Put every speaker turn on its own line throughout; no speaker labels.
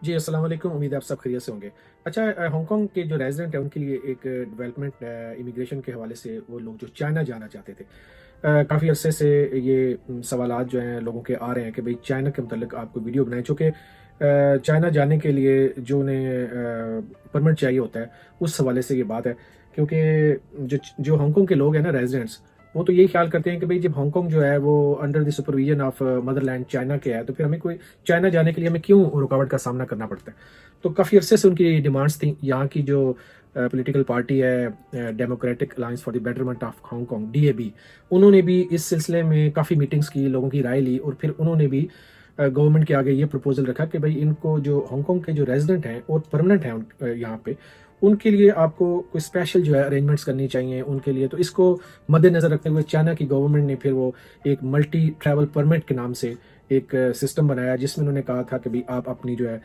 जी, अस्सलाम वालेकुम। उम्मीद है आप सब खैरियत से होंगे। अच्छा, हांगकांग के जो रेज़िडेंट हैं उनके लिए एक डेवलपमेंट इमिग्रेशन के हवाले से वो लोग जो चाइना जाना चाहते थे। काफ़ी अरसे से ये सवालात जो हैं लोगों के आ रहे हैं कि भई चाइना के मुतल्लिक आप कोई वीडियो बनाएँ, चूँकि चाइना जाने के लिए जो उन्हें परमिट चाहिए होता है, उस हवाले से ये बात है। क्योंकि जो हांगकांग के लोग हैं ना रेज़िडेंट्स, वो तो यही ख्याल करते हैं कि भई जब हांगकांग जो है वो under the supervision of Motherland China के है, तो फिर हमें कोई चाइना जाने के लिए हमें क्यों रुकावट का सामना करना पड़ता है। तो काफ़ी अरसे से उनकी डिमांड्स थी। यहाँ की जो पॉलिटिकल पार्टी है, democratic alliance for the betterment of Hong Kong, DAB, उन्होंने भी इस सिलसिले में काफ़ी मीटिंग्स की, लोगों की राय ली और फिर उन्होंने भी गवर्नमेंट के आगे ये प्रपोजल रखा कि भाई इनको जो हांगकांग के जो रेजिडेंट हैं और परमानेंट हैं यहाँ पे, उनके लिए आपको कोई स्पेशल जो है अरेंजमेंट्स करनी चाहिए उनके लिए। तो इसको मद्देनज़र रखते हुए चाइना की गवर्नमेंट ने फिर वो एक मल्टी ट्रैवल परमिट के नाम से एक सिस्टम बनाया, जिसमें उन्होंने कहा था कि भाई आप अपनी जो है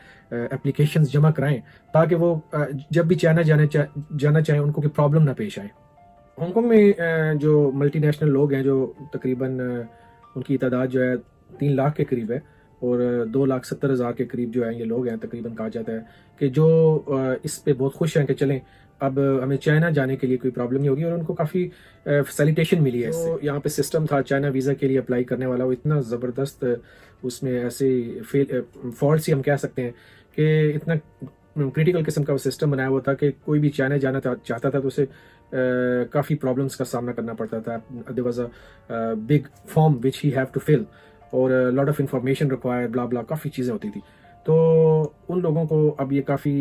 एप्लीकेशंस जमा कराएं, ताकि वो जब भी चाइना जाना चाहें उनको कोई प्रॉब्लम ना पेश आए। हांगकांग में जो मल्टीनेशनल लोग हैं, जो तकरीबन उनकी तादाद जो है 3 लाख के करीब है और 2,70,000 के करीब जो है ये लोग हैं, तकरीबन कहा जाता है कि जो इस पे बहुत खुश हैं कि चलें अब हमें चाइना जाने के लिए कोई प्रॉब्लम नहीं होगी, और उनको काफ़ी फैसिलिटेशन मिली है इससे। तो यहाँ पे सिस्टम था चाइना वीज़ा के लिए अप्लाई करने वाला, वो इतना ज़बरदस्त उसमें ऐसे फॉल्ट ही हम कह सकते हैं कि इतना क्रिटिकल किस्म का वो सिस्टम बनाया हुआ था कि कोई भी चाइना जाना चाहता था तो उसे काफ़ी प्रॉब्लम्स का सामना करना पड़ता था। There was a big form which he have to fill और lot of information required, blah blah, काफ़ी चीज़ें होती थी। तो उन लोगों को अब ये काफ़ी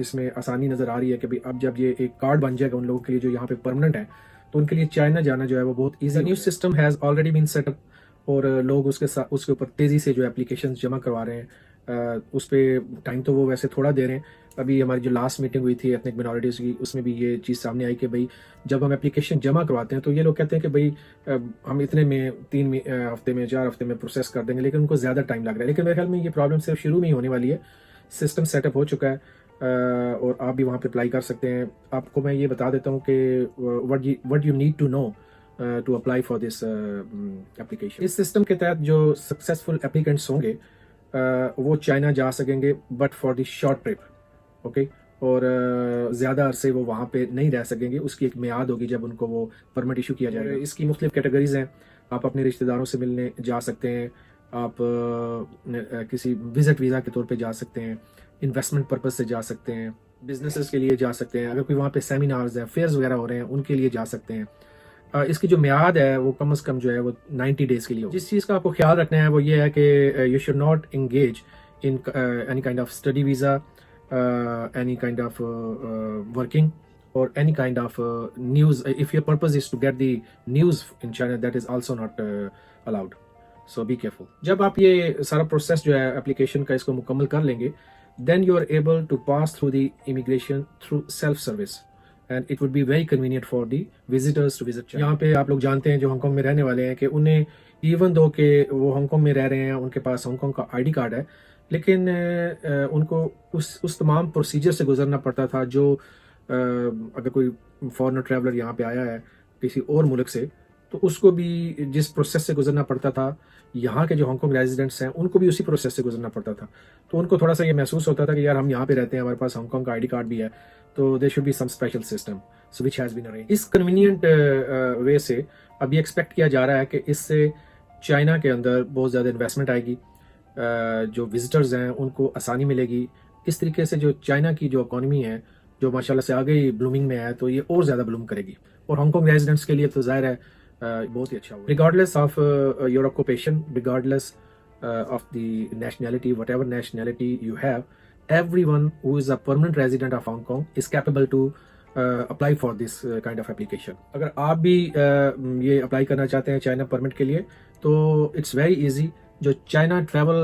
इसमें आसानी नज़र आ रही है कि भाई अब जब ये एक कार्ड बन जाएगा उन लोगों के लिए जो यहाँ पे परमानेंट है, तो उनके लिए चाइना जाना जो है वो बहुत easy. New system has already been setup और लोग उसके ऊपर तेज़ी से जो एप्लीकेशन जमा करवा रहे हैं। उस पर टाइम तो वो वैसे थोड़ा दे रहे हैं। अभी हमारी जो लास्ट मीटिंग हुई थी एथनिक मिनॉरिटीज़ की, उसमें भी ये चीज़ सामने आई कि भाई जब हम एप्लीकेशन जमा करवाते हैं तो ये लोग कहते हैं कि भाई हम इतने में 3 हफ्ते में 4 हफ्ते में प्रोसेस कर देंगे, लेकिन उनको ज़्यादा टाइम लग रहा है। लेकिन मेरे ख्याल में ये प्रॉब्लम सिर्फ शुरू में ही होने वाली है। सिस्टम सेटअप हो चुका है और आप भी वहाँ पे अप्लाई कर सकते हैं। आपको मैं ये बता देता हूँ कि what you need to know to apply for this application. इस सिस्टम के तहत जो सक्सेसफुल एप्लीकेंट्स होंगे वो चाइना जा सकेंगे, but for the short trip, okay. और ज़्यादा अरसे वो वहाँ पे नहीं रह सकेंगे, उसकी एक मियाद होगी जब उनको वो परमिट इशू किया जाएगा। इसकी मुख्तलिफ कैटेगरीज हैं। आप अपने रिश्तेदारों से मिलने जा सकते हैं, आप किसी विजिट वीज़ा के तौर पे जा सकते हैं, इन्वेस्टमेंट पर्पज़ से जा सकते हैं, बिजनेसेस के लिए जा सकते हैं, अगर कोई वहाँ पे सेमिनार्स हैं, फेयर्स वगैरह हो रहे हैं उनके लिए जा सकते हैं। इसकी जो मियाद है वो कम से कम जो है वो 90 डेज़ के लिए हो। जिस चीज़ का आपको ख्याल रखना है वो ये है कि you should not engage in any kind of study visa, any kind of working or any kind of news. If your purpose is to get the news in China, that is also not allowed. So be careful. जब आप ये सारा process जो है application का इसको मुकम्मल कर लेंगे, then you are able to pass through the immigration through self service and it would be very convenient for the visitors to visit China. यहाँ पे आप लोग जानते हैं जो हांगकांग में रहने वाले हैं कि उन्हें इवन दो कि वो हांगकांग में रह रहे हैं, उनके पास हांगकांग का आईडी कार्ड है, लेकिन उनको उस तमाम प्रोसीजर से गुजरना पड़ता था जो अगर कोई फॉरेनर ट्रैवलर यहाँ पे आया है किसी और मुल्क से, तो उसको भी जिस प्रोसेस से गुजरना पड़ता था, यहाँ के जो हांगकांग रेजिडेंट्स हैं उनको भी उसी प्रोसेस से गुजरना पड़ता था। तो उनको थोड़ा सा ये महसूस होता था कि यार हम यहाँ पे रहते हैं, हमारे पास हांगकांग का आईडी कार्ड भी है, तो there should be some special system so which has been arranged. इस कन्वीनियंट वे से अब ये एक्सपेक्ट किया जा रहा है कि इससे चाइना के अंदर बहुत ज़्यादा इन्वेस्टमेंट आएगी, जो विजिटर्स हैं उनको आसानी मिलेगी। इस तरीके से जो चाइना की जो इकॉनमी है जो माशाल्लाह से आगे ही ब्लूमिंग में है, तो ये और ज़्यादा ब्लूम करेगी और हांगकांग रेजिडेंट्स के लिए तो ज़ाहिर है बहुत ही अच्छा होगा। Regardless of your occupation, regardless of the nationality, whatever nationality you have, everyone who is a permanent resident of Hong Kong is capable to apply for this kind of application. अगर आप भी ये अप्लाई करना चाहते हैं China permit के लिए, तो इट्स वेरी ईजी। जो चाइना ट्रैवल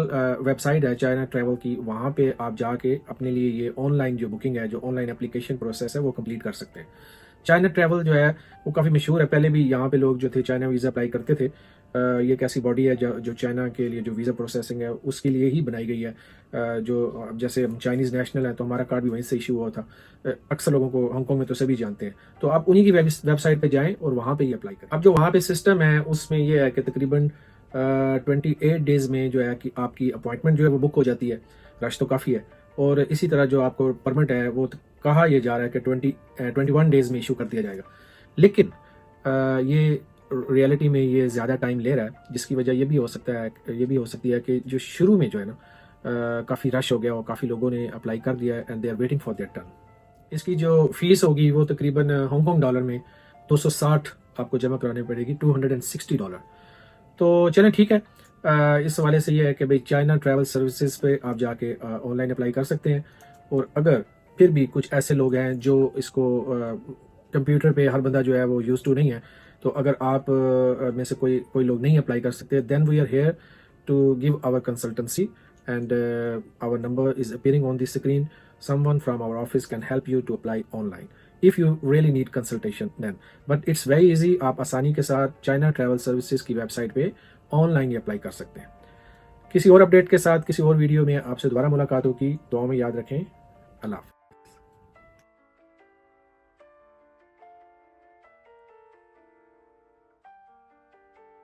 वेबसाइट है चाइना ट्रैवल की, वहाँ पे आप जाके अपने लिए ये ऑनलाइन जो बुकिंग है, जो ऑनलाइन एप्लीकेशन प्रोसेस है वो कंप्लीट कर सकते हैं। चाइना ट्रैवल जो है वो काफ़ी मशहूर है, पहले भी यहाँ पे लोग जो थे चाइना वीज़ा अप्लाई करते थे। ये एक ऐसी बॉडी है जो चाइना के लिए जो वीज़ा प्रोसेसिंग है उसके लिए ही बनाई गई है। जो जैसे हम चाइनीज़ नेशनल है तो हमारा कार्ड भी वहीं से इशू हुआ था। अक्सर लोगों को हांगकांग में तो सभी जानते हैं, तो आप उन्हीं की वेबसाइट पर जाएँ और वहाँ पर ही अप्लाई करें। अब जो वहाँ पे सिस्टम है उसमें यह है कि तकरीबन 28 डेज़ में जो है कि आपकी अपॉइंटमेंट जो है वो बुक हो जाती है। रश तो काफ़ी है। और इसी तरह जो आपको परमिट है वो कहा यह जा रहा है कि 21 डेज़ में इशू कर दिया जाएगा, लेकिन ये रियलिटी में ये ज़्यादा टाइम ले रहा है, जिसकी वजह ये भी हो सकती है कि जो शुरू में जो है ना काफ़ी रश हो गया और काफ़ी लोगों ने अप्लाई कर दिया है and they are waiting for their turn. इसकी जो फीस होगी वो तकरीबन हांगकॉन्ग डॉलर में 260 आपको जमा करानी पड़ेगी, $260। तो चलें ठीक है। इस हवाले से ये है कि भाई चाइना ट्रैवल सर्विसेज पे आप जाके ऑनलाइन अप्लाई कर सकते हैं। और अगर फिर भी कुछ ऐसे लोग हैं जो इसको कंप्यूटर पे हर बंदा जो है वो यूज टू नहीं है, तो अगर आप में से कोई कोई लोग नहीं अप्लाई कर सकते, then we are here to give our consultancy and our number is appearing on the screen. Someone from our office can help you to apply online if you really need consultation then. But it's very easy. आप आसानी के साथ China travel services की website पे online ही apply कर सकते हैं। किसी और अपडेट के साथ किसी और वीडियो में आपसे दोबारा मुलाकात होगी। दुआ में याद रखें। अल्लाह हाफ़िज़।